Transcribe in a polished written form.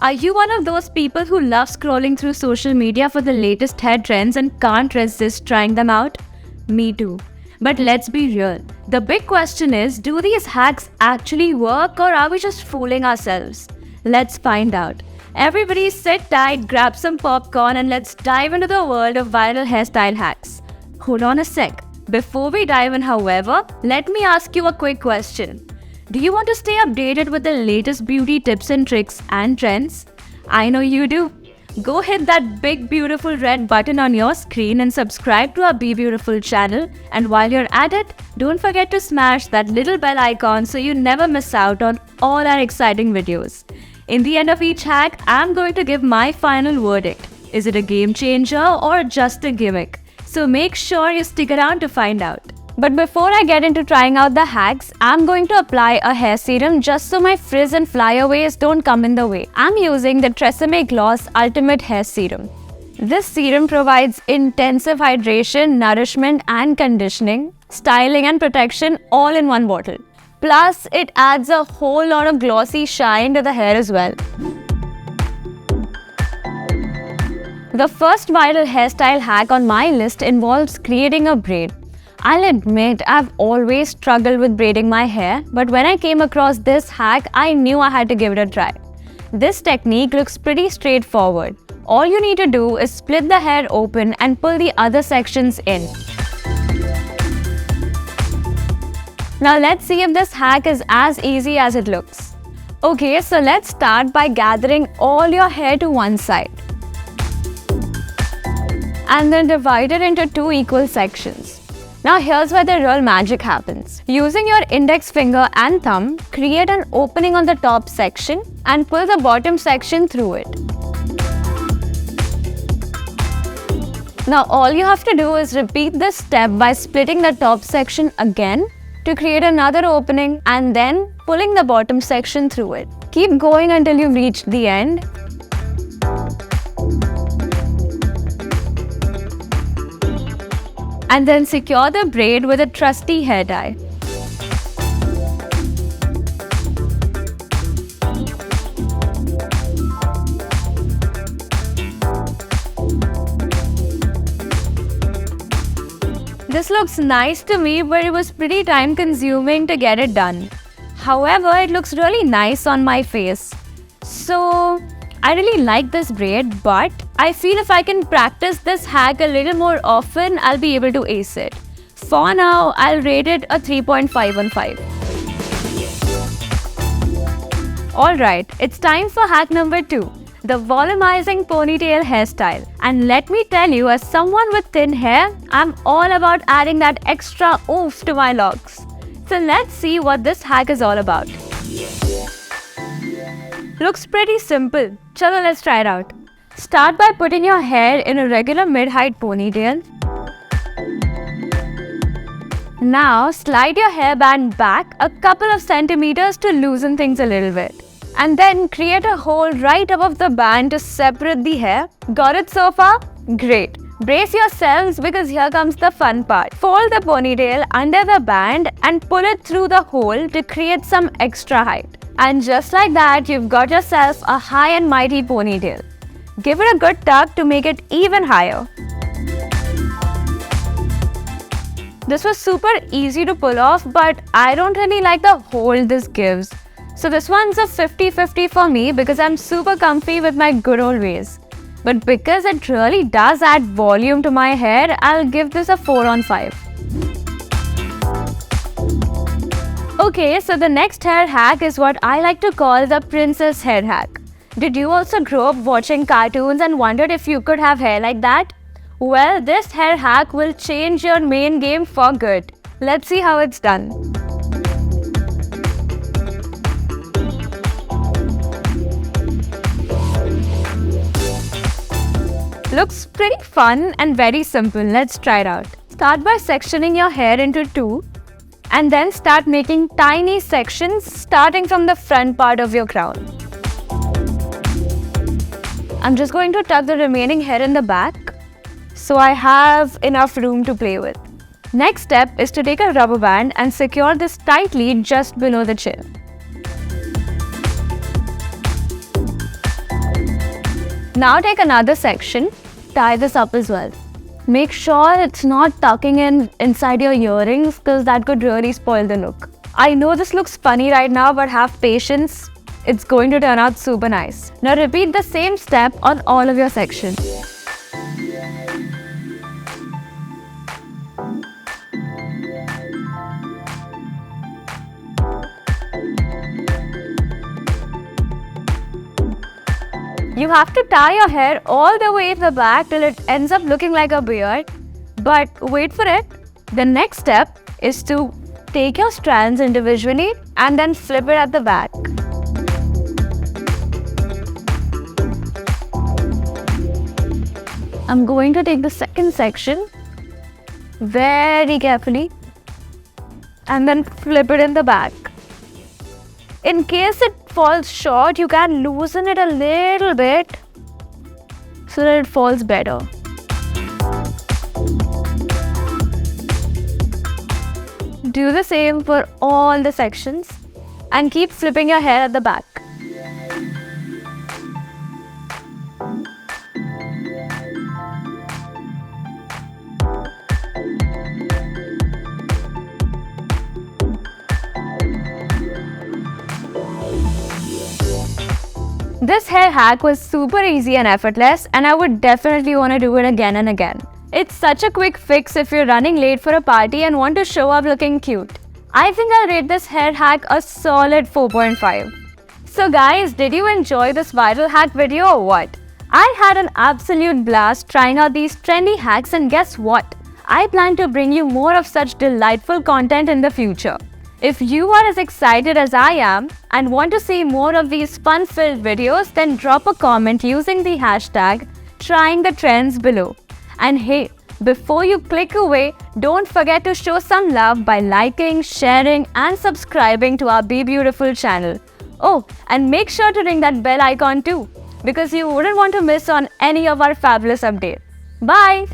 Are you one of those people who love scrolling through social media for the latest hair trends and can't resist trying them out? Me too. But let's be real. The big question is, do these hacks actually work or are we just fooling ourselves? Let's find out. Everybody sit tight, grab some popcorn and let's dive into the world of viral hairstyle hacks. Hold on a sec. Before we dive in, however, let me ask you a quick question. Do you want to stay updated with the latest beauty tips and tricks and trends? I know you do. Go hit that big beautiful red button on your screen and subscribe to our BeBeautiful channel. And while you're at it, don't forget to smash that little bell icon so you never miss out on all our exciting videos. In the end of each hack, I'm going to give my final verdict. Is it a game changer or just a gimmick? So make sure you stick around to find out. But before I get into trying out the hacks, I'm going to apply a hair serum just so my frizz and flyaways don't come in the way. I'm using the Tresemme Gloss Ultimate Hair Serum. This serum provides intensive hydration, nourishment and conditioning, styling and protection all in one bottle. Plus, it adds a whole lot of glossy shine to the hair as well. The first viral hairstyle hack on my list involves creating a braid. I'll admit I've always struggled with braiding my hair, but when I came across this hack, I knew I had to give it a try. This technique looks pretty straightforward. All you need to do is split the hair open and pull the other sections in. Now let's see if this hack is as easy as it looks. Okay, so let's start by gathering all your hair to one side. And then divide it into two equal sections. Now here's where the real magic happens. Using your index finger and thumb, create an opening on the top section and pull the bottom section through it. Now all you have to do is repeat this step by splitting the top section again to create another opening and then pulling the bottom section through it. Keep going until you've reached the end. And then secure the braid with a trusty hair tie. This looks nice to me, but it was pretty time consuming to get it done. However, it looks really nice on my face. So, I really like this braid, but I feel if I can practice this hack a little more often, I'll be able to ace it. For now, I'll rate it a 3.5/5. Alright, it's time for hack number 2, the volumizing ponytail hairstyle. And let me tell you, as someone with thin hair, I'm all about adding that extra oomph to my locks. So let's see what this hack is all about. Looks pretty simple. Chalo, let's try it out. Start by putting your hair in a regular mid-height ponytail. Now slide your hairband back a couple of centimeters to loosen things a little bit. And then create a hole right above the band to separate the hair. Got it so far? Great. Brace yourselves because here comes the fun part. Fold the ponytail under the band and pull it through the hole to create some extra height. And just like that, you've got yourself a high and mighty ponytail. Give it a good tuck to make it even higher. This was super easy to pull off, but I don't really like the hold this gives. So this one's a 50-50 for me because I'm super comfy with my good old ways. But because it really does add volume to my hair, I'll give this a 4/5. Okay, so the next hair hack is what I like to call the princess hair hack. Did you also grow up watching cartoons and wondered if you could have hair like that? Well, this hair hack will change your main game for good. Let's see how it's done. Looks pretty fun and very simple. Let's try it out. Start by sectioning your hair into two and then start making tiny sections starting from the front part of your crown. I'm just going to tuck the remaining hair in the back so I have enough room to play with. Next step is to take a rubber band and secure this tightly just below the chin. Now take another section, tie this up as well. Make sure it's not tucking in inside your earrings because that could really spoil the look. I know this looks funny right now, but have patience. It's going to turn out super nice. Now repeat the same step on all of your sections. You have to tie your hair all the way in the back till it ends up looking like a beard. But wait for it. The next step is to take your strands individually and then flip it at the back. I'm going to take the second section very carefully and then flip it in the back. In case it falls short, you can loosen it a little bit so that it falls better. Do the same for all the sections and keep flipping your hair at the back. This hair hack was super easy and effortless, and I would definitely want to do it again and again. It's such a quick fix if you're running late for a party and want to show up looking cute. I think I'll rate this hair hack a solid 4.5. So guys, did you enjoy this viral hack video or what? I had an absolute blast trying out these trendy hacks, and guess what? I plan to bring you more of such delightful content in the future. If you are as excited as I am and want to see more of these fun-filled videos, then drop a comment using the hashtag #TryingTheTrends below. And hey, before you click away, don't forget to show some love by liking, sharing and subscribing to our BeBeautiful channel. Oh, and make sure to ring that bell icon too, because you wouldn't want to miss on any of our fabulous updates. Bye!